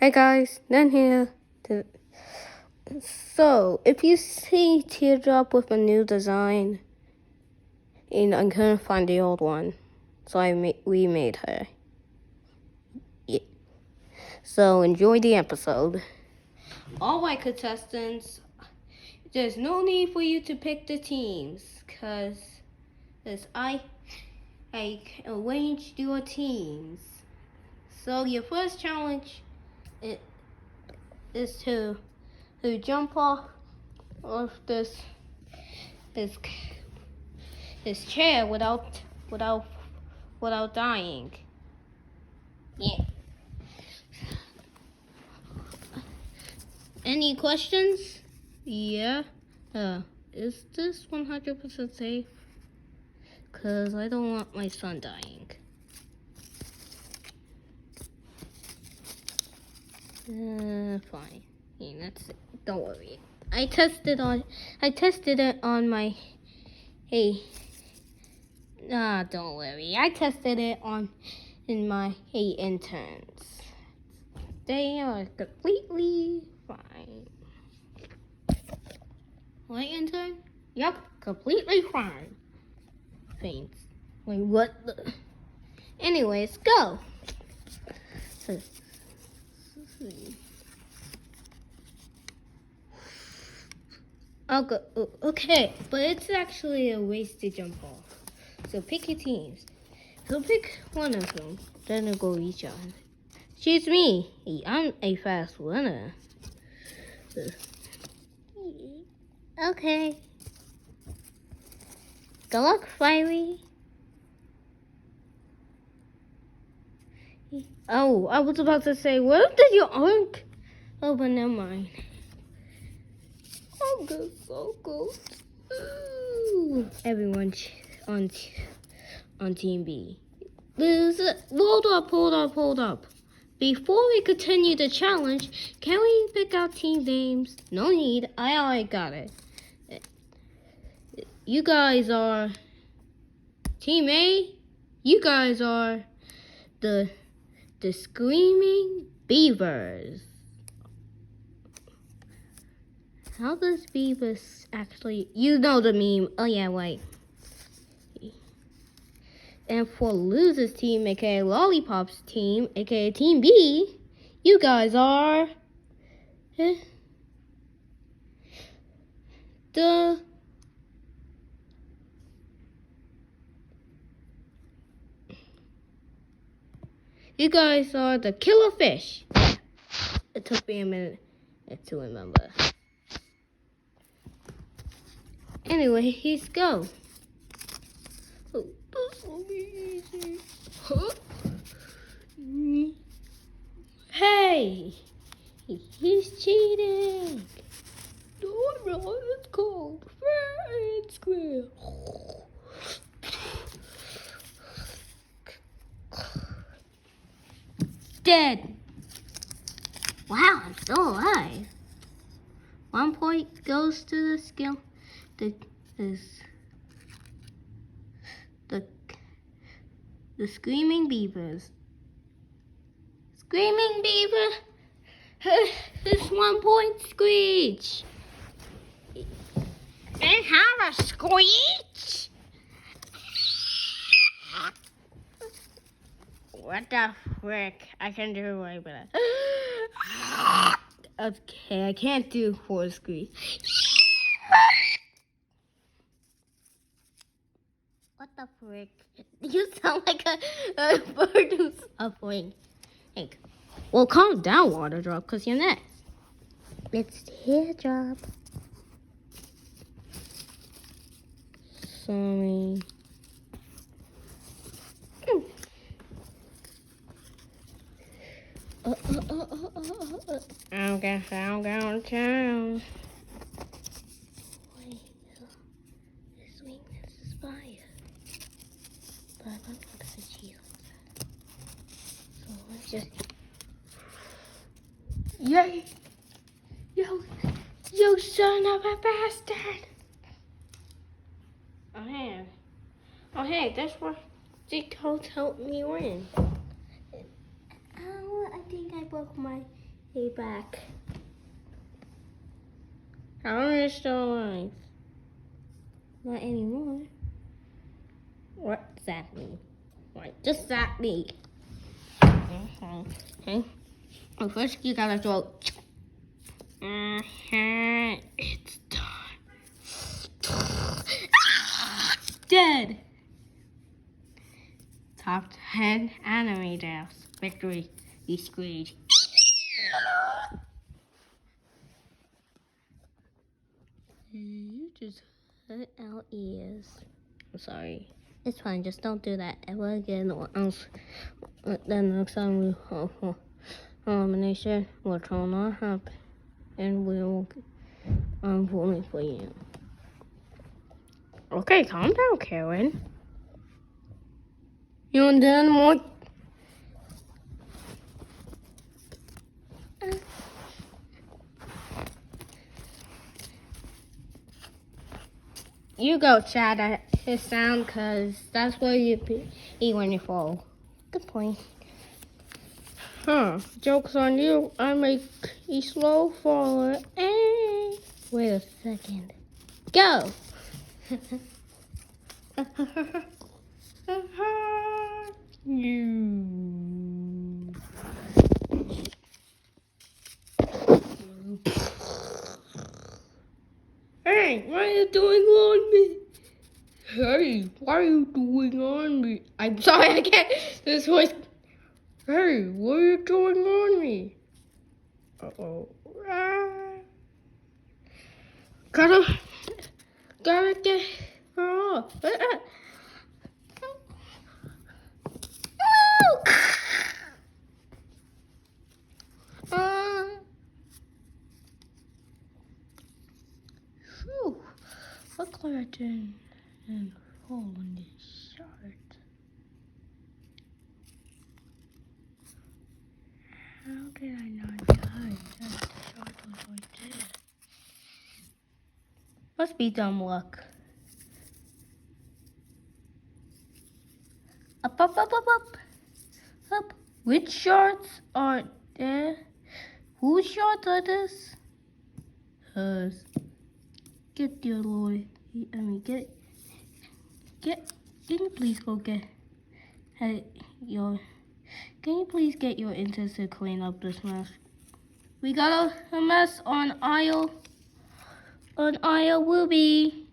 Hey guys, Dan here. So, if you see Teardrop with a new design, and I couldn't find the old one, so I remade her. Yeah. So enjoy the episode. All my contestants, there's no need for you to pick the teams, cause I arranged your teams. So your first challenge is to jump off of this chair without dying. Yeah. Any questions? Yeah. Is this 100% safe? Cause I don't want my son dying. Fine. Yeah, that's it. Don't worry. I tested it on my. Hey. Don't worry. I tested it in my interns. They are completely fine. What intern? Yup, completely fine. Thanks. Wait, what? Anyways, go. I'll go. Okay, but it's actually a ways to jump off. So pick your teams. So pick one of them. Then we'll go each on. Choose me. I'm a fast runner. Okay. Good luck, Fiery. Oh, I was about to say, where did your arc? Oh, but never mind. I'm good, so good. Ooh. Everyone on Team B. Hold up. Before we continue the challenge, can we pick out team names? No need, I already got it. You guys are Team A. You guys are the Screaming Beavers. How does Beavers actually... You know the meme. Oh yeah, wait. And for Losers team, aka Lollipops team, aka Team B, you guys are the killer fish. It took me a minute to remember. Anyway, let's go. Oh, this will be easy. Huh? Hey! He's cheating! No, it's called fair and square. Dead! Wow, I'm still alive. 1 point goes to the skill. The Screaming Beavers. Screaming Beaver! This 1 point screech! And have a screech! What the frick? I can do way better. Okay, I can't do 4 screech. What the frick? You sound like a bird who's suffering. Hey, well, calm down, Water Drop, because you're next. It's Teardrop. Sorry. I guess I'll go too. Wait, this weakness is fire. But I'm not gonna cheat on that. So let's just... Yay! You son of a bastard! Oh hey, that's where the coach helped me win. Oh, I think I broke my Hey, back. How are you still alive? Not anymore. What does that mean? What does that mean? Okay. Well, first you gotta throw. It's time. Dead. Top 10 anime deaths. Victory. You screech. You just hurt our ears. I'm sorry. It's fine. Just don't do that ever again, or else then next time we elimination will not happen, and we will voting for you. Okay, calm down, Karen. You want done more? You go chat at his sound, cause that's where you eat when you fall. Good point. Huh, joke's on you. I make a slow faller. Wait a second. Go! You. Hey, what are you doing on me? Hey, what are you doing on me? I'm sorry, I can't. This voice. Hey, what are you doing on me? Uh-oh. Gotta get her off. Phew. Look like I didn't fall in this shirt. How did I not die? That shot was right there. Must be dumb luck. Up, up, up, up, up. Up. Which shots are there? Whose shots are this? Hers. Get your Lord. I mean, get. Can you please go get your? Can you please get your interns to clean up this mess? We got a mess on aisle. On aisle will be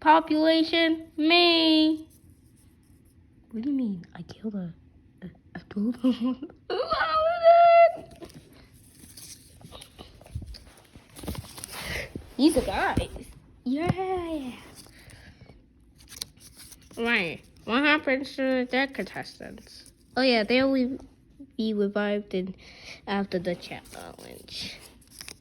population me. What do you mean? I killed a total. These are guys. Yeah. Right. What happens to the dead contestants? Oh yeah, they'll be revived after the challenge.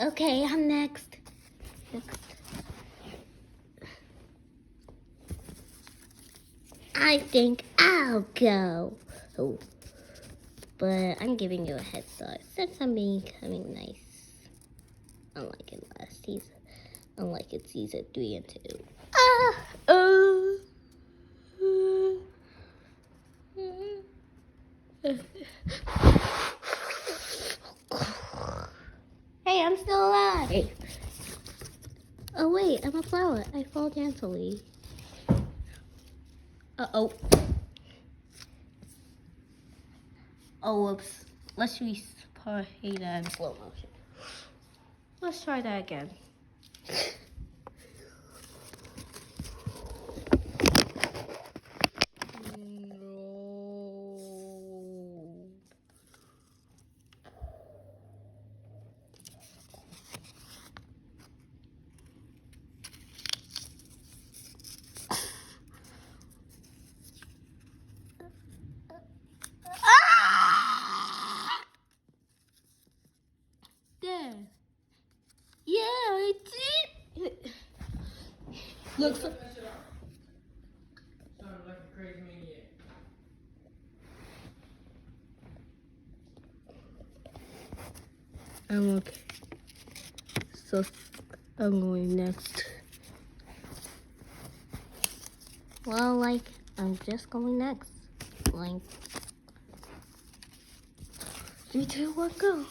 Okay, I'm next. I think I'll go. Oh. But I'm giving you a head start since I'm becoming nice. Unlike in last season. Unlike in season 3 and 2. Hey, I'm still alive. Oh wait, I'm a flower. I fall gently. Uh-oh. Oh, whoops. Let's replay that in slow motion. Let's try that again. There. Yeah, I did. Looks like. Sounded like a crazy maniac. I'm okay. So I'm going next. Well, like, I'm just going next. Like, 3, 2, 1, go.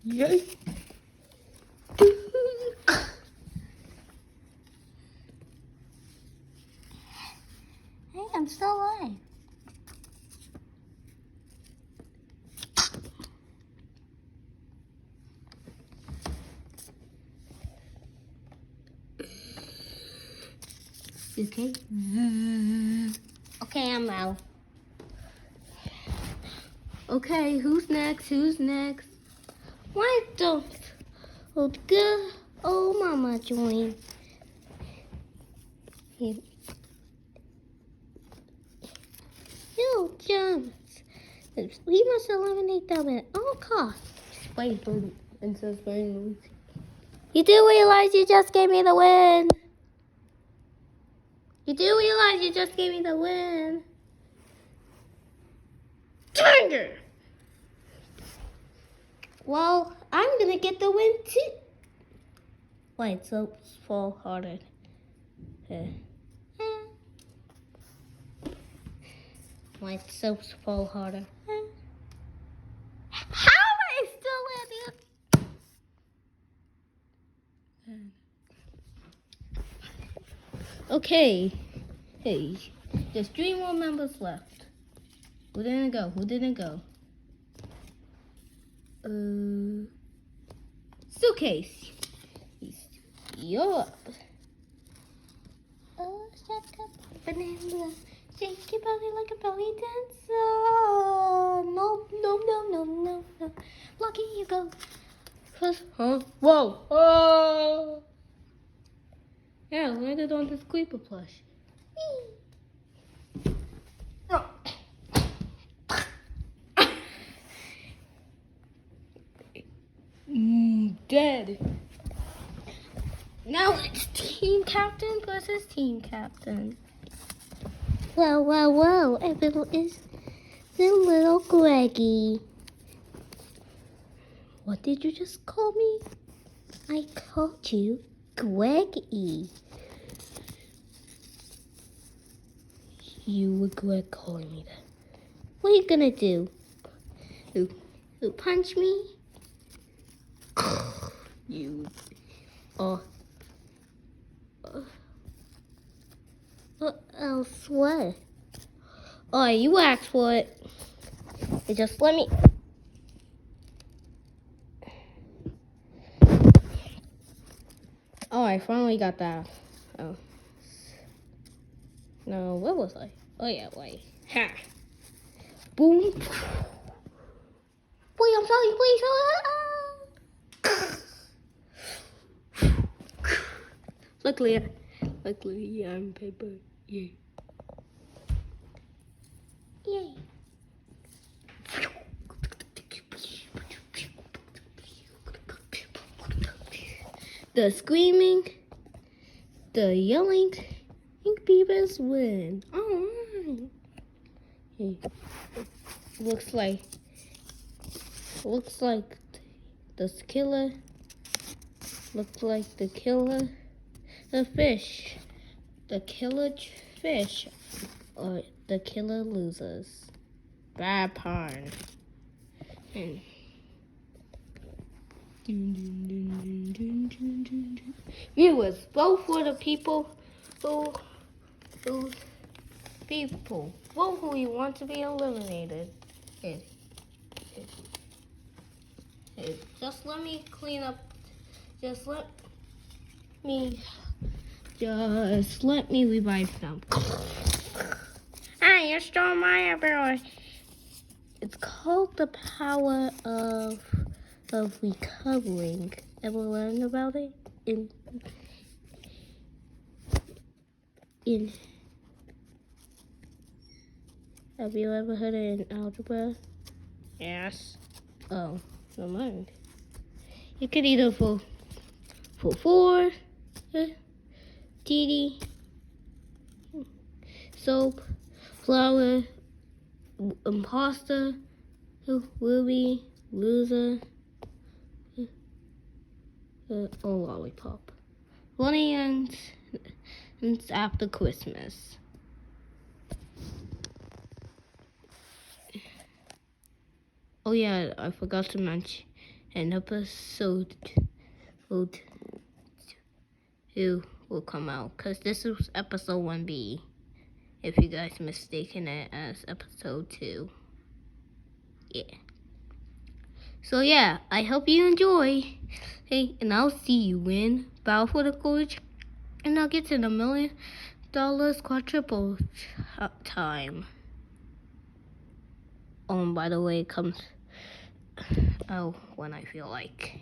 Yay! Hey, I'm still alive. Okay. Okay, I'm out. Okay, who's next? Who's next? Why don't old girl, oh mama join? You jumps. We must eliminate them at all costs. Wait for Princess Bernie. You do realize you just gave me the win? You do realize you just gave me the win? Tiger! Well, I'm gonna get the win too. Wait, so fall harder. White soaps fall harder. How am I still in here? Okay. Hey, there's 3 more members left. Who didn't go? Who didn't go? Suitcase. You're up. Oh, shut up, banana. Shake your body like a belly dancer. No, no, no, no, no, no. Lucky you go. First, huh? Whoa. Oh. Yeah, landed on this creeper plush. Oh. Dead. Now it's team captain versus team captain. Whoa, whoa, whoa. It is the little Greggy. What did you just call me? I called you Greggy. You regret calling me that. What are you gonna do? You punch me? You. What else? What? Oh, you asked for it. You just let me. Oh, I finally got that. Oh. No, where was I? Oh, yeah, wait. Ha! Boom! Wait, I'm sorry, please. Luckily, I'm paper. Yay. Yay. The screaming, the yelling, Ink Beavers win. Alright. Hey. Looks like the killer. Looks like the killer. The fish. The killer fish. Or the killer losers. Bad pun. Viewers, vote for the people who vote who you want to be eliminated. Just let me clean up. Just let me revive them. Hey, you stole my ability. It's called the power of recovering. Ever learned about it? Have you ever heard it in algebra? Yes. Oh, no mind. You could either for 4, TD, soap, flour, imposter, ruby, loser, or lollipop. Bunny ends after Christmas. Oh yeah, I forgot to mention an episode 2 will come out, because this is episode 1B, if you guys mistaken it as episode 2. Yeah. So yeah, I hope you enjoy. Hey, and I'll see you in Battle for the Gorge, and I'll get to the $1 million quadruple time. Oh, and by the way, it comes out when I feel like.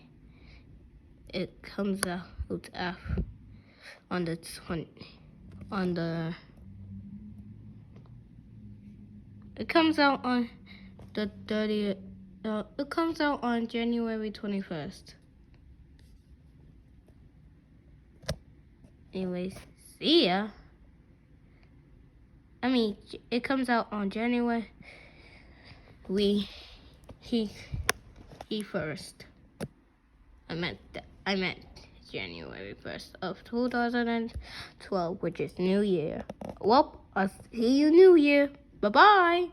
It comes out on the it comes out on the 30th. It comes out on January 21st. Anyways, see ya. I mean, it comes out on January. He first. I meant January 1st of 2012, which is New Year. Well, I'll see you New Year. Bye-bye.